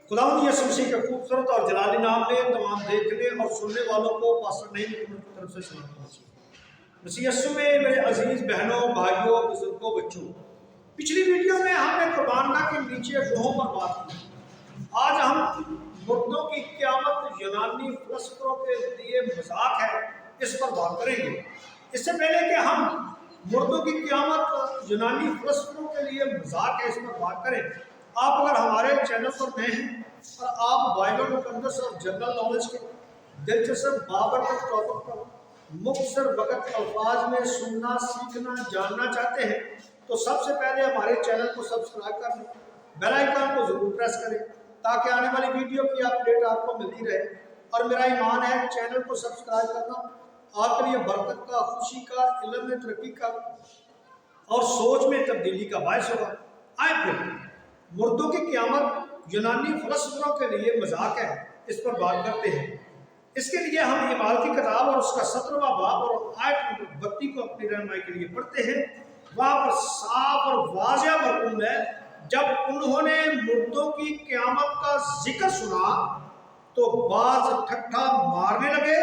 खुदावंद यीशु मसीह के खूबसूरत और जलाली नाम में तमाम देखने और सुनने वालों को पास्टर नईम की तरफ से सलाम पहुंची। मसीह यीशु में मेरे अजीज बहनों, भाइयों, बुजुर्गों, बच्चों, पिछली वीडियो में हमने कुर्बानगाह के नीचे रूहों पर बात की। आज हम मुर्दों की क़यामत यूनानी फलसफरों के लिए मजाक है, इस पर बात करेंगे। इससे पहले कि हम मुर्दों की क़यामत यूनानी फलसफरों के लिए मजाक है, इस पर बात करें, आप अगर हमारे चैनल पर नए हैं और आप बाइबल मुकद्दस और जनरल नॉलेज के दिलचस्प बाबरकत टॉपिक पर मुख्तसर वक्त अल्फाज में सुनना, सीखना, जानना चाहते हैं तो सबसे पहले हमारे चैनल को सब्सक्राइब कर लें, बेल आइकन को जरूर प्रेस करें ताकि आने वाली वीडियो की अपडेट आपको मिलती रहे। और मेरा ईमान है चैनल को सब्सक्राइब करना आपके लिए बरकत का, खुशी का, इल्म में तरक्की का और सोच में तब्दीली का बायस होगा। आए फिर मुर्दों की क़यामत यूनानी फलसफरों के लिए मजाक है, इस पर बात करते हैं। इसके लिए हम इमाल की किताब और उसका 17वां बाब और आयत नंबर 32 को अपनी रहनुमाई के लिए पढ़ते हैं। वहां पर साफ और वाज़ेह मरकूम है, जब उन्होंने मुर्दों की क़यामत का जिक्र सुना तो बाज ठट्ठा मारने लगे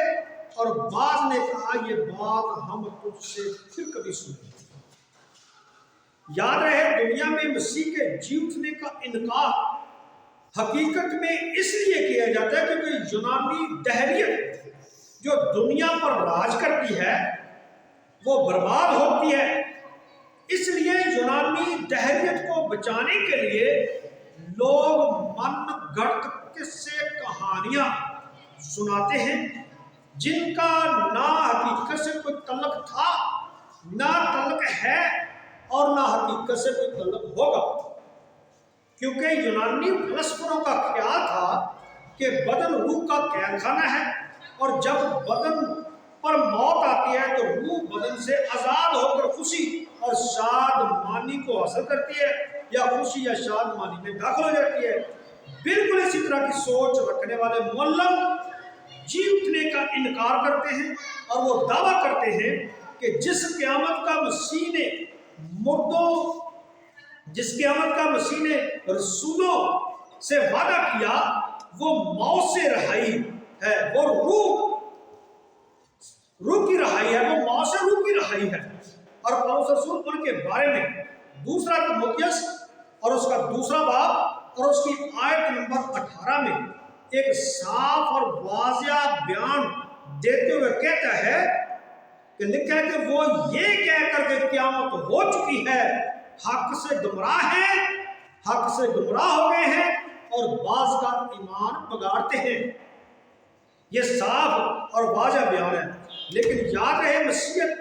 और बाज ने कहा, ये बात हम तुझसे फिर कभी सुनेंगे। याद रहे, दुनिया में मसीह के जी उठने का इनकार हकीकत में इसलिए किया जाता है क्योंकि यूनानी दहरियत जो दुनिया पर राज करती है वो बर्बाद होती है। इसलिए यूनानी दहरियत को बचाने के लिए लोग मन गढ़ंत किस्से, कहानियां सुनाते हैं जिनका ना हकीकत से कोई तल्लुक था, ना तल्लुक है और ना हकीकत से कोई तल्लुक होगा। क्योंकि यूनानी फलसफरों का ख्याल था कि बदन रूह का कैदखाना है और जब बदन पर मौत आती है तो रूह बदन से आज़ाद होकर खुशी और शादमानी को हासिल करती है या खुशी या शादमानी में दाखिल हो जाती है। बिल्कुल इसी तरह की सोच रखने वाले मुअल्लिम जी उठने का इनकार करते हैं और वो दावा करते हैं कि जिस क़यामत का मसीह ने रसूलों से वादा किया वो मौत से रहाई है, वो रूह की रहाई है, वो मौत से रूह की रहाई है। और पौलुस रसूल उनके बारे में दूसरा तीमुथियुस और उसका दूसरा बाब और उसकी आयत नंबर 18 में एक साफ और वाज़ेह बयान देते हुए कहता है कि लिखा है कि वो ये कहकर के क़यामत हो चुकी है, हक से गुमराह हो गए हैं और बाज का ईमान बिगाड़ते हैं। ये साफ और वाज़ेह बयान है। लेकिन याद रहे, मसीहत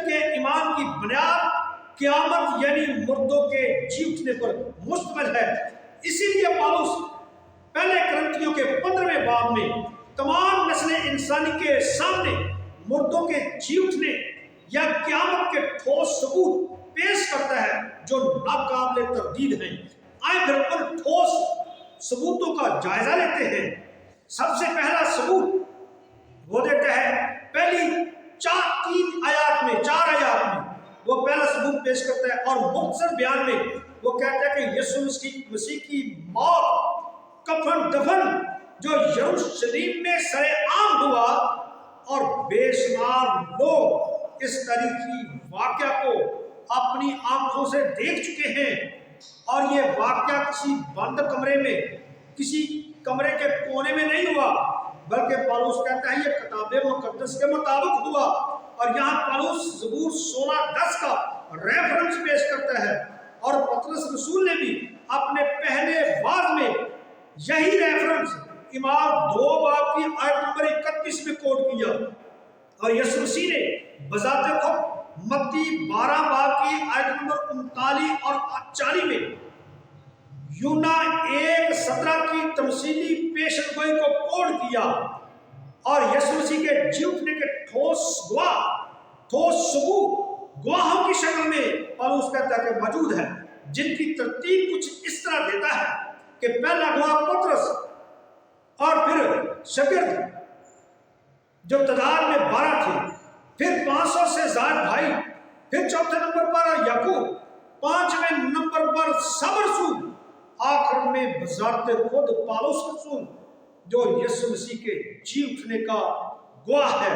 के ईमान की बुनियाद क़यामत यानी मुर्दों के जी उठने पर मुश्तमिल है। इसीलिए पौलुस पहले कुरिन्थियों के 15वें बाब में तमाम नस्लें इंसानी के सामने मुर्दों के जी उठने या क़यामत के ठोस सबूत पेश करता है जो नाकाबिले तरदीद हैं। आए फिर उन ठोस सबूतों का जायजा लेते हैं। सबसे पहला सबूत वो देता है पहली 4 आयात में वो पहला सबूत पेश करता है और मुख्तसर बयान में वो कहता है कि यीशु मसीह की मौत, कफन दफन जो यरूशलेम में सरेआम हुआ और बेशुमार लोग इस तरीकी वाक़या को अपनी आंखों से देख चुके हैं। और ये वाक़या किसी बंद कमरे में, किसी कमरे के कोने में नहीं हुआ, बल्कि पौलुस कहता है ये किताबे मुकद्दस के मुताबिक हुआ। और यहाँ पौलुस ज़बूर 16:10 का रेफरेंस पेश करता है और पतरस रसूल ने भी अपने पहले वाज में यही रेफरेंस इमाम 2 बाब की आयत नंबर 31 में कोट किया। और यीशु मसीह ने बजाते खुद मत्ती 12 बाब की आयत नंबर 39 और 40 में यूना 1:17 की तमसीली पेशनगोई को कोट किया। और यीशु मसीह के जी उठने के ठोस सबूत गवाहों की शक्ल में पौलुस कहता है कि मौजूद है, जिनकी तरतीब कुछ इस तरह देता है कि पहला गवाह पतरस और फिर शागिर्द जो तादाद में 12 थे, फिर 500 से ज़्यादा भाई, फिर चौथे नंबर पर याकूब, 5वें नंबर पर सब रसूल आखिर में बजाते खुद पौलुस रसूल जो यीशु मसीह के जी उठने का गवाह है।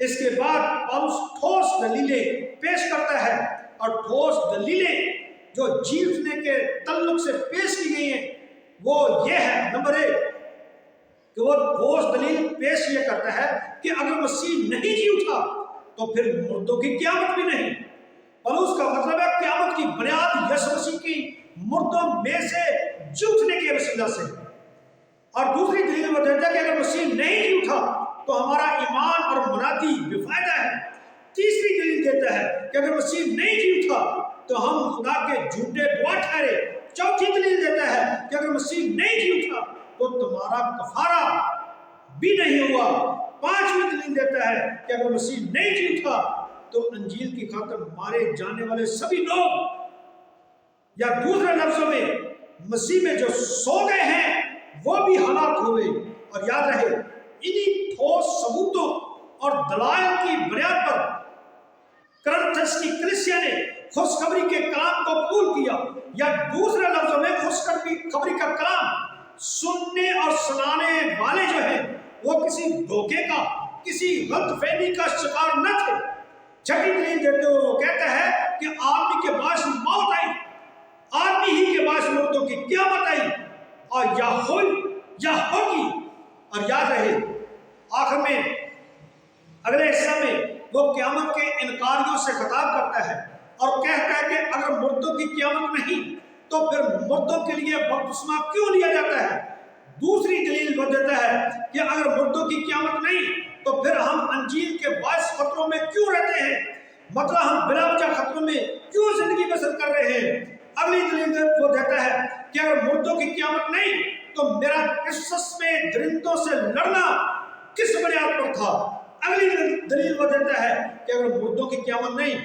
इसके बाद पौलुस ठोस दलीलें पेश करता है और ठोस दलीलें जो जी उठने के तल्लुक से पेश की गई हैं वो ये है, नंबर 1 कि वो ठोस दलील पेश ये करता है कि अगर मसीह नहीं जी उठा तो फिर मुर्दों की क़यामत भी नहीं। पौलुस का मतलब है क़यामत की बुनियाद यीशु मसीह की मुर्दों में से जी उठने के वसीला से। और दूसरी दलील वो देता है कि अगर मसीह नहीं जी उठा तो हमारा ईमान और मुनादी बेफायदा है। तीसरी दलील देता है कि अगर मसीह नहीं जी उठा तो हम खुदा के झूठे गवाह ठहरे। चौथी दलील देता है कि अगर मसीह नहीं जी उठा तो तुम्हारा कफारा भी नहीं हुआ। पांचवी दलील देता है कि अगर मसीह नहीं जी उठा तो अंजील की खातिर मारे जाने वाले सभी लोग, या दूसरे लफ्जों में मसीह में जो सो गए हैं वो भी हलाक हुए। और याद रहे, इन्हीं ठोस सबूतों और दलाइल की बुनियाद पर कुरिन्थस की कलीसिया ने खुशखबरी के कलाम को कबूल किया, या दूसरे लफ्जों में खुशखबरी का कलाम सुनने और सुनाने वाले जो हैं वो किसी धोखे का, किसी गलतफहमी का शिकार न थे। छठी दलील देते हुए वो कहता है कि आदमी के पास मौत आई, आदमी ही के पास मुर्दों की क़यामत आई, और या हुई या होगी। और याद रहे, आखिर में अगले हिस्से में वो क़यामत के इनकारियों से खिताब करता है और कहता है कि अगर मुर्दों की क़यामत नहीं तो फिर मुर्दों के लिए बपतिस्मा क्यों लिया जाता है। दूसरी दलील वो देता है कि अगर मुर्दों की क़यामत नहीं तो फिर हम अंजील के बायस खतरों में क्यों रहते हैं, मतलब हम बिला वजह खतरों में क्यों जिंदगी बसर कर रहे हैं। अगली दलील वो देता है कि अगर मुर्दों की क़यामत नहीं तो मेरा क्रिसमस में दरिंदों से लड़ना किस बुनियाद पर था। अगली दलील वो देता है कि अगर मुर्दों की क़यामत नहीं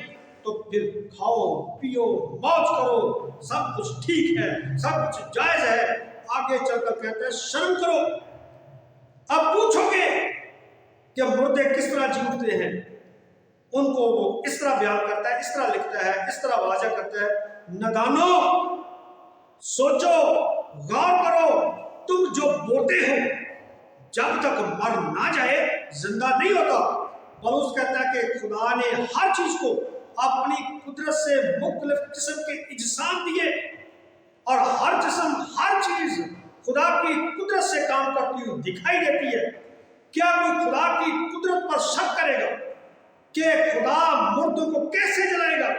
तो फिर खाओ पियो मौज करो, सब कुछ ठीक है, सब कुछ जायज है। आगे चलकर कहते हैं शर्म करो। अब पूछोगे कि मुर्दे किस तरह जी उठते हैं, उनको वो इस तरह बयान करता है, इस तरह लिखता है, इस तरह वाजा करता है। नदानो, सोचो, गौर करो, तुम जो बोते हो जब तक मर ना जाए जिंदा नहीं होता। पौलुस कहता है कि खुदा ने हर चीज को अपनी कुदरत से मुख्तलिफ किस्म के इजसाम दिए और हर जिस्म, हर चीज खुदा की कुदरत से काम करती हुई दिखाई देती है। क्या कोई खुदा की कुदरत पर शक करेगा कि खुदा मुर्दों को कैसे जलाएगा।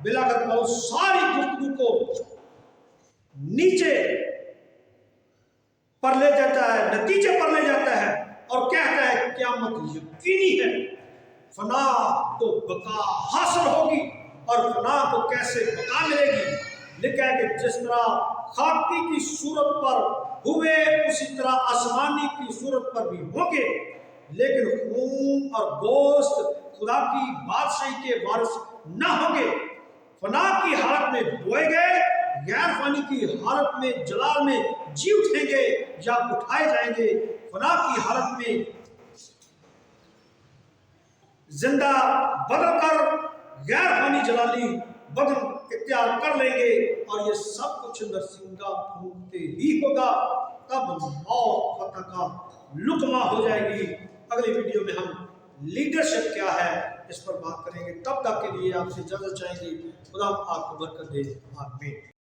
बिलाकर पौलुस सारी गुफ्तगू को नीचे पर ले जाता है, नतीजे पर ले जाता है और कहता है क़यामत यकीनी है, फना को बका हासिल होगी। और फना को कैसे बका मिलेगी। लिखा है कि जिस तरह खाकी की सूरत पर हुए उसी तरह आसमानी की सूरत पर भी होंगे, लेकिन खून और गोश्त खुदा की बादशाही के वारिस न होंगे। फना की हालत में बोए गए, गैर फानी की हालत में जलाल में जी उठेंगे या उठाए जाएंगे। फना की हालत में जिंदा बदल कर गैर फानी जलाली बदल इख्तियार कर लेंगे और ये सब कुछ नरसिंगा फूंकते ही होगा। तब मौत फतह का लुकमा हो जाएगी। अगली वीडियो में हम लीडरशिप क्या है इस पर बात करेंगे। तब तक के लिए आपसे इजाजत चाहेंगे। खुदा आपको बरकत दे। आमीन।